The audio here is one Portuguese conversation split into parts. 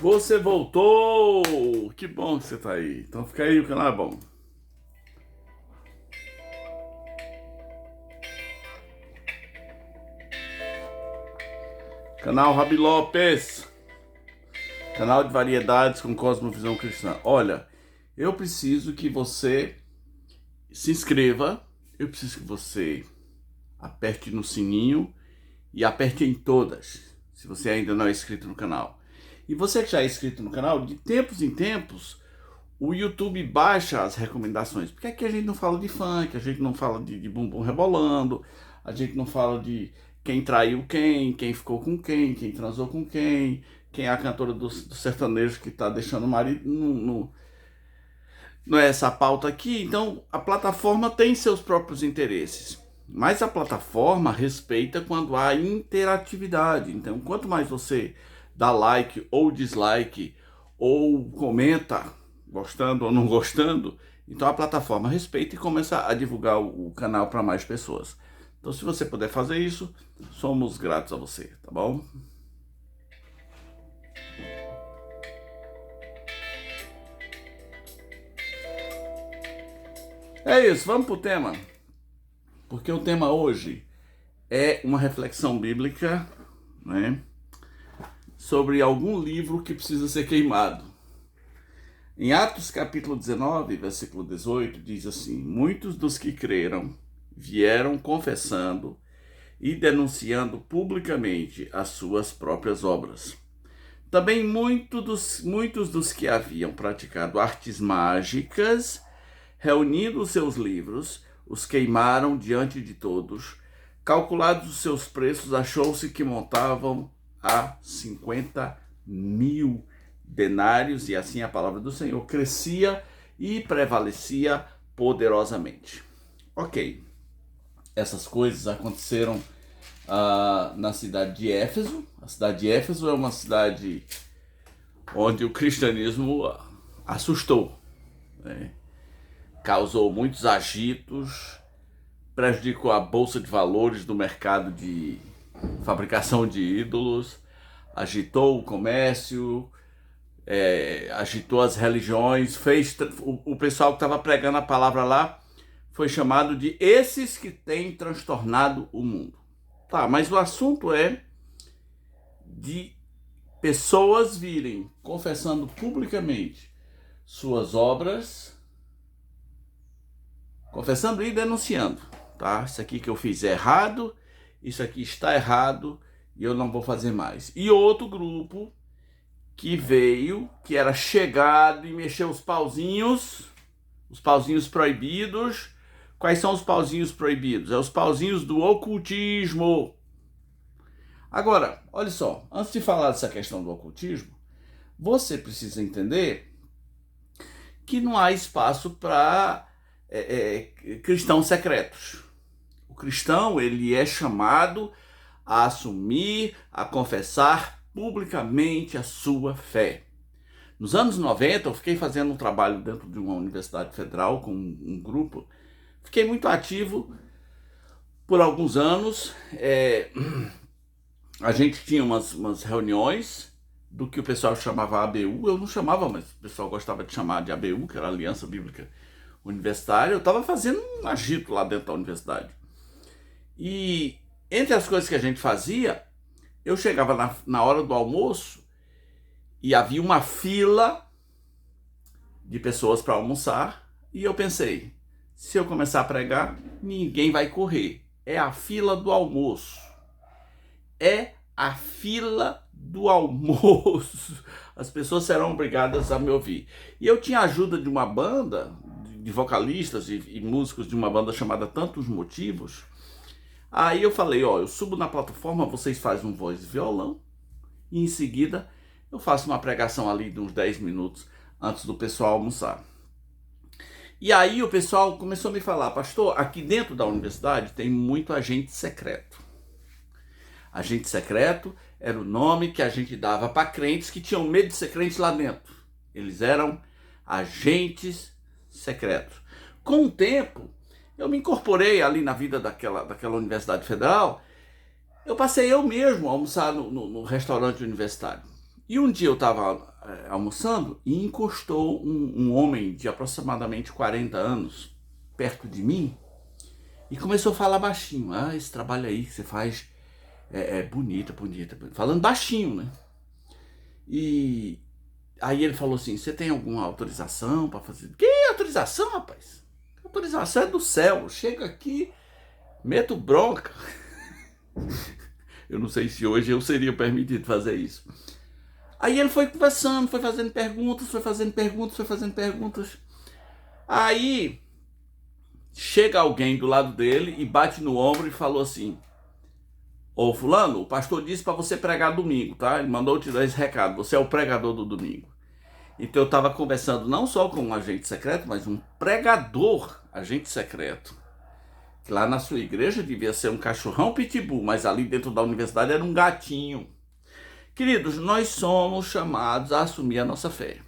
Você voltou! Que bom que você tá aí. Então fica aí, o canal é bom. Canal Rabi Lopes. Canal de variedades com cosmovisão cristã. Olha, eu preciso que você se inscreva. Eu preciso que você aperte no sininho e aperte em todas, se você ainda não é inscrito no canal. E você que já é inscrito no canal, de tempos em tempos, o YouTube baixa as recomendações. Porque aqui a gente não fala de funk, a gente não fala de bumbum rebolando, a gente não fala de quem traiu quem ficou com quem transou com quem é a cantora do sertanejo que tá deixando o marido. Não é essa a pauta aqui. Então a plataforma tem seus próprios interesses. Mas a plataforma respeita quando há interatividade. Então, quanto mais você dá like ou dislike, ou comenta, gostando ou não gostando, então a plataforma respeita e começa a divulgar o canal para mais pessoas. Então, se você puder fazer isso, somos gratos a você, tá bom? É isso, vamos pro tema. Porque o tema hoje é uma reflexão bíblica, né, sobre algum livro que precisa ser queimado. Em Atos capítulo 19, versículo 18, diz assim: muitos dos que creram vieram confessando e denunciando publicamente as suas próprias obras. Também muitos dos que haviam praticado artes mágicas, reunindo os seus livros, os queimaram diante de todos. Calculados os seus preços, achou-se que montavam a 50.000 denários, e assim a palavra do Senhor crescia e prevalecia poderosamente. Ok, essas coisas aconteceram na cidade de Éfeso. A cidade de Éfeso é uma cidade onde o cristianismo assustou, né? Causou muitos agitos, prejudicou a bolsa de valores do mercado de fabricação de ídolos, agitou o comércio, agitou as religiões, o pessoal que estava pregando a palavra lá foi chamado de esses que têm transtornado o mundo. Tá, mas o assunto é de pessoas virem confessando publicamente suas obras, confessando e denunciando, tá? Isso aqui que eu fiz é errado, isso aqui está errado e eu não vou fazer mais. E outro grupo que veio, que era chegado e mexeu os pauzinhos proibidos. Quais são os pauzinhos proibidos? É os pauzinhos do ocultismo. Agora, olha só, antes de falar dessa questão do ocultismo, você precisa entender que não há espaço para cristãos secretos. O cristão, ele é chamado a assumir, a confessar publicamente a sua fé. Nos anos 90, eu fiquei fazendo um trabalho dentro de uma universidade federal com um grupo. Fiquei muito ativo por alguns anos. A gente tinha umas reuniões do que o pessoal chamava ABU. Eu não chamava, mas o pessoal gostava de chamar de ABU, que era a Aliança Bíblica Universitária. Eu estava fazendo um agito lá dentro da universidade. E entre as coisas que a gente fazia, eu chegava na hora do almoço e havia uma fila de pessoas para almoçar. E eu pensei, se eu começar a pregar, ninguém vai correr. É a fila do almoço. É a fila do almoço. As pessoas serão obrigadas a me ouvir. E eu tinha a ajuda de uma banda, de vocalistas e músicos de uma banda chamada Tantos Motivos. Aí eu falei, eu subo na plataforma, vocês fazem um voz e violão, e em seguida eu faço uma pregação ali de uns 10 minutos antes do pessoal almoçar. E aí o pessoal começou a me falar, pastor, aqui dentro da universidade tem muito agente secreto. Agente secreto era o nome que a gente dava para crentes que tinham medo de ser crentes lá dentro. Eles eram agentes secretos. Com o tempo, eu me incorporei ali na vida daquela universidade federal. Eu passei eu mesmo a almoçar no restaurante universitário. E um dia eu estava almoçando e encostou um homem de aproximadamente 40 anos perto de mim e começou a falar baixinho. Ah, esse trabalho aí que você faz é bonito, bonito. Falando baixinho, né? E aí ele falou assim, você tem alguma autorização para fazer? Que autorização, rapaz? Autorização é do céu. Chega aqui, meto bronca. Eu não sei se hoje eu seria permitido fazer isso. Aí ele foi conversando, foi fazendo perguntas, foi fazendo perguntas, foi fazendo perguntas. Aí chega alguém do lado dele e bate no ombro e falou assim: ô fulano, o pastor disse para você pregar domingo, tá? Ele mandou te dar esse recado, você é o pregador do domingo. Então eu estava conversando não só com um agente secreto, mas um pregador agente secreto. Que lá na sua igreja devia ser um cachorrão pitbull, mas ali dentro da universidade era um gatinho. Queridos, nós somos chamados a assumir a nossa fé.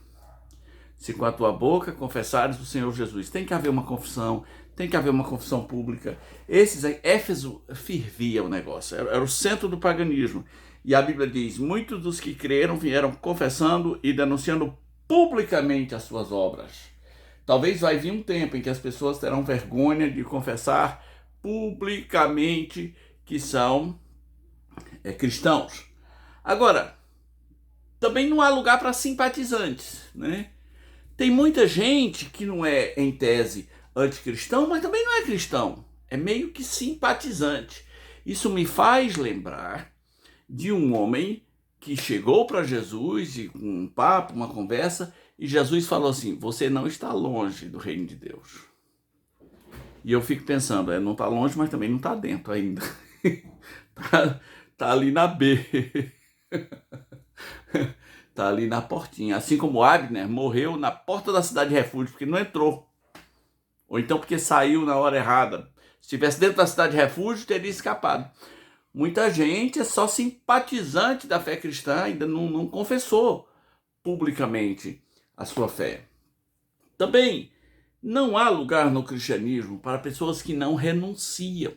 Se com a tua boca confessares o Senhor Jesus, tem que haver uma confissão, tem que haver uma confissão pública. Éfeso fervia o negócio, era o centro do paganismo. E a Bíblia diz, muitos dos que creram vieram confessando e denunciando publicamente as suas obras. Talvez vai vir um tempo em que as pessoas terão vergonha de confessar publicamente que são cristãos. Agora, também não há lugar para simpatizantes, né? Tem muita gente que não é, em tese, anticristão, mas também não é cristão. É meio que simpatizante. Isso me faz lembrar de um homem que chegou para Jesus e com um papo, uma conversa, e Jesus falou assim, você não está longe do reino de Deus. E eu fico pensando, não está longe, mas também não está dentro ainda. tá ali na B. Tá ali na portinha. Assim como Abner morreu na porta da cidade de refúgio, porque não entrou. Ou então porque saiu na hora errada. Se estivesse dentro da cidade de refúgio, teria escapado. Muita gente é só simpatizante da fé cristã, ainda não confessou publicamente a sua fé. Também não há lugar no cristianismo para pessoas que não renunciam.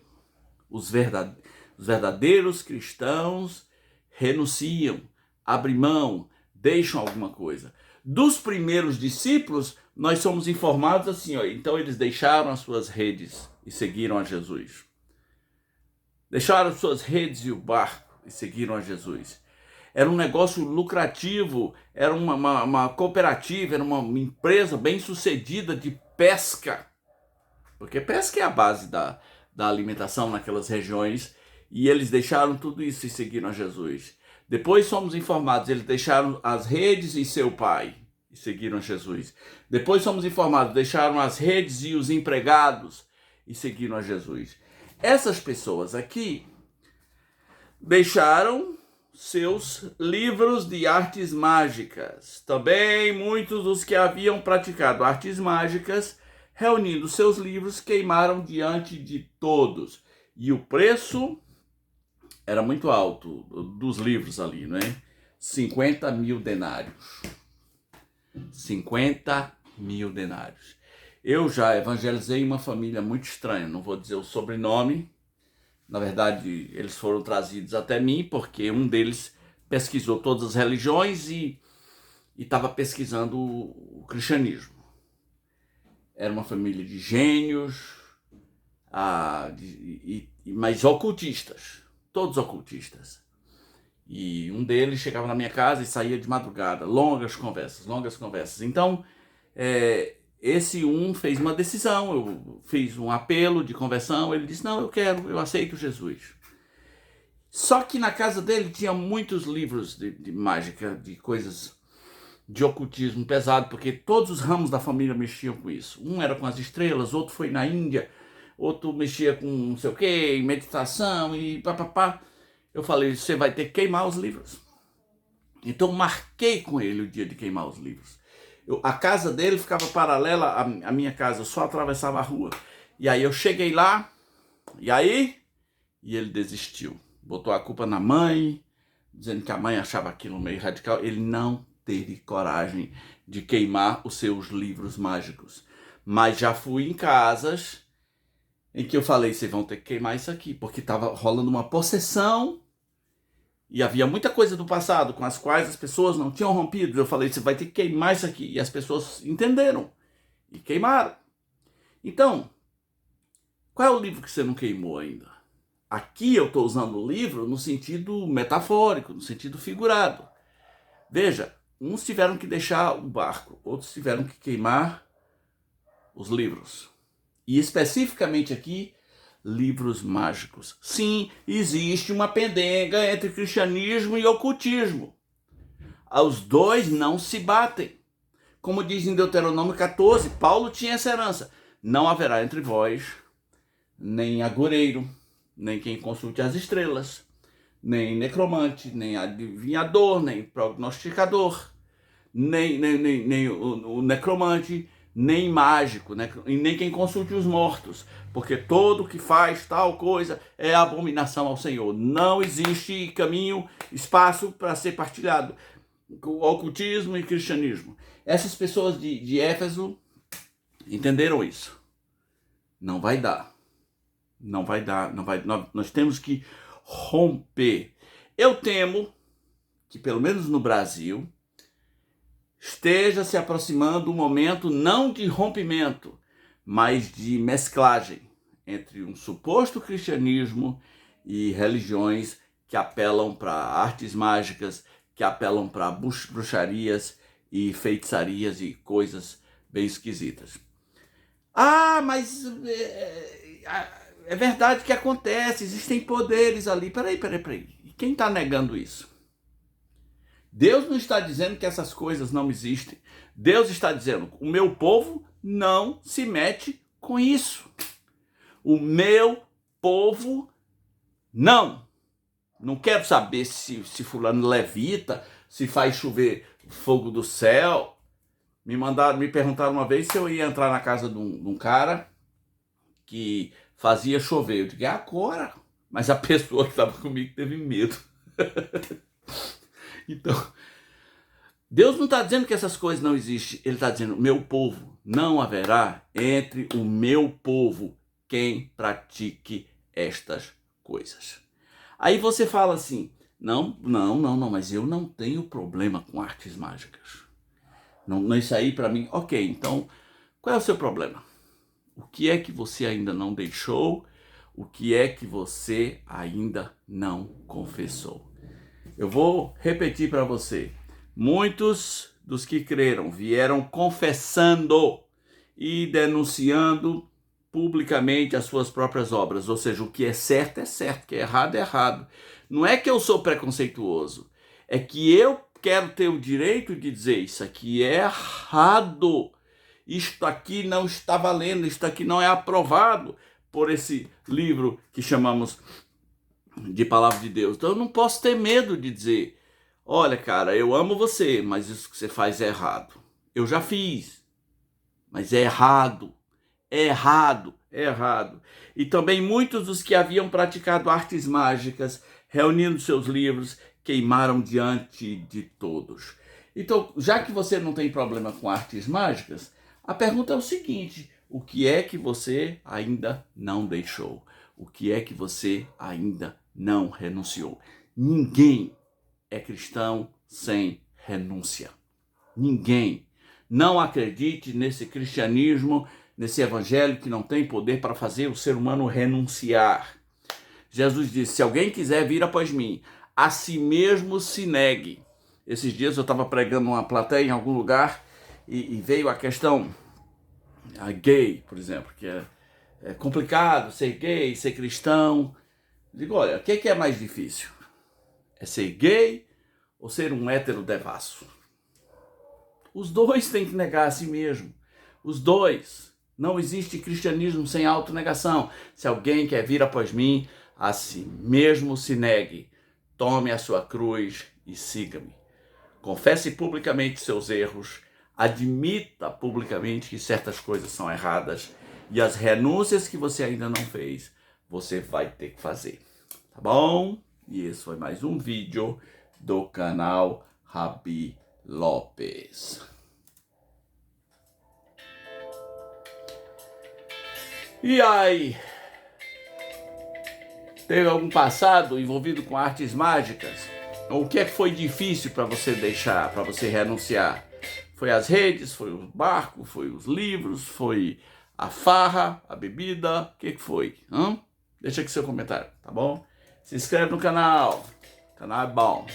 Os verdadeiros cristãos renunciam, abrem mão, deixam alguma coisa. Dos primeiros discípulos, nós somos informados assim, então eles deixaram as suas redes e seguiram a Jesus. Deixaram suas redes e o barco e seguiram a Jesus. Era um negócio lucrativo, era uma cooperativa, era uma empresa bem sucedida de pesca. Porque pesca é a base da alimentação naquelas regiões. E eles deixaram tudo isso e seguiram a Jesus. Depois somos informados, eles deixaram as redes e seu pai e seguiram a Jesus. Depois somos informados, deixaram as redes e os empregados e seguiram a Jesus. Essas pessoas aqui deixaram seus livros de artes mágicas. Também muitos dos que haviam praticado artes mágicas, reunindo seus livros, queimaram diante de todos. E o preço era muito alto dos livros ali, né? 50 mil denários. 50 mil denários. Eu já evangelizei uma família muito estranha, não vou dizer o sobrenome. Na verdade, eles foram trazidos até mim porque um deles pesquisou todas as religiões e estava pesquisando o cristianismo. Era uma família de gênios, mas ocultistas, todos ocultistas. E um deles chegava na minha casa e saía de madrugada, longas conversas. Então, esse fez uma decisão, eu fiz um apelo de conversão, ele disse, não, eu aceito Jesus. Só que na casa dele tinha muitos livros de mágica, de coisas de ocultismo pesado, porque todos os ramos da família mexiam com isso. Um era com as estrelas, outro foi na Índia, outro mexia com não sei o que, meditação e papapá. Eu falei, você vai ter que queimar os livros. Então marquei com ele o dia de queimar os livros. A casa dele ficava paralela à minha casa, eu só atravessava a rua. E aí eu cheguei lá, e ele desistiu. Botou a culpa na mãe, dizendo que a mãe achava aquilo meio radical. Ele não teve coragem de queimar os seus livros mágicos. Mas já fui em casas em que eu falei, vocês vão ter que queimar isso aqui, porque estava rolando uma possessão E havia muita coisa do passado com as quais as pessoas não tinham rompido. Eu falei, você vai ter que queimar isso aqui. E as pessoas entenderam e queimaram. Então, qual é o livro que você não queimou ainda? Aqui eu estou usando o livro no sentido metafórico, no sentido figurado. Veja, uns tiveram que deixar o barco, outros tiveram que queimar os livros. E especificamente aqui, livros mágicos. Sim, existe uma pendenga entre cristianismo e ocultismo. Os dois não se batem. Como diz em Deuteronômio 14, Paulo tinha essa herança. Não haverá entre vós nem agoureiro, nem quem consulte as estrelas, nem necromante, nem adivinhador, nem prognosticador, nem o necromante, nem mágico, né? E nem quem consulte os mortos, porque todo que faz tal coisa é abominação ao Senhor. Não existe caminho, espaço para ser partilhado com ocultismo e cristianismo. Essas pessoas de Éfeso entenderam isso. Não vai dar. Não vai dar. Nós temos que romper. Eu temo que, pelo menos no Brasil, esteja se aproximando um momento não de rompimento, mas de mesclagem entre um suposto cristianismo e religiões que apelam para artes mágicas, que apelam para bruxarias e feitiçarias e coisas bem esquisitas. Ah, mas é verdade que acontece, existem poderes ali. Peraí. E quem está negando isso? Deus não está dizendo que essas coisas não existem. Deus está dizendo, o meu povo não se mete com isso. O meu povo não. Não quero saber se fulano levita, se faz chover fogo do céu. Me perguntaram uma vez se eu ia entrar na casa de um cara que fazia chover. Eu digo, é agora. Mas a pessoa que estava comigo teve medo. Então, Deus não está dizendo que essas coisas não existem. Ele está dizendo, meu povo, não haverá entre o meu povo quem pratique estas coisas. Aí você fala assim, não, mas eu não tenho problema com artes mágicas. Não, isso aí para mim, ok, então qual é o seu problema? O que é que você ainda não deixou? O que é que você ainda não confessou? Eu vou repetir para você. Muitos dos que creram vieram confessando e denunciando publicamente as suas próprias obras. Ou seja, o que é certo, o que é errado. Não é que eu sou preconceituoso, é que eu quero ter o direito de dizer isso aqui é errado. Isto aqui não está valendo, isto aqui não é aprovado por esse livro que chamamos de Palavra de Deus. Então eu não posso ter medo de dizer, olha cara, eu amo você, mas isso que você faz é errado. Eu já fiz, mas é errado. E também muitos dos que haviam praticado artes mágicas, reunindo seus livros, queimaram diante de todos. Então, já que você não tem problema com artes mágicas, a pergunta é o seguinte, o que é que você ainda não deixou? O que é que você ainda não renunciou? Ninguém é cristão sem renúncia. Ninguém. Não acredite nesse cristianismo, nesse evangelho que não tem poder para fazer o ser humano renunciar. Jesus disse, se alguém quiser vir após mim, a si mesmo se negue. Esses dias eu estava pregando uma plateia em algum lugar e veio a questão gay, por exemplo, que é complicado ser gay, ser cristão. Digo, olha, o que é mais difícil? É ser gay ou ser um hétero devasso? Os dois têm que negar a si mesmo. Os dois. Não existe cristianismo sem autonegação. Se alguém quer vir após mim, a si mesmo se negue. Tome a sua cruz e siga-me. Confesse publicamente seus erros. Admita publicamente que certas coisas são erradas. E as renúncias que você ainda não fez, você vai ter que fazer. Tá bom? E esse foi mais um vídeo do canal Rabi Lopes. E aí? Teve algum passado envolvido com artes mágicas? O que é que foi difícil para você deixar, para você renunciar? Foi as redes, foi o barco, foi os livros, foi a farra, a bebida, o que foi? Deixa aqui seu comentário, tá bom? Se inscreve no canal é bom.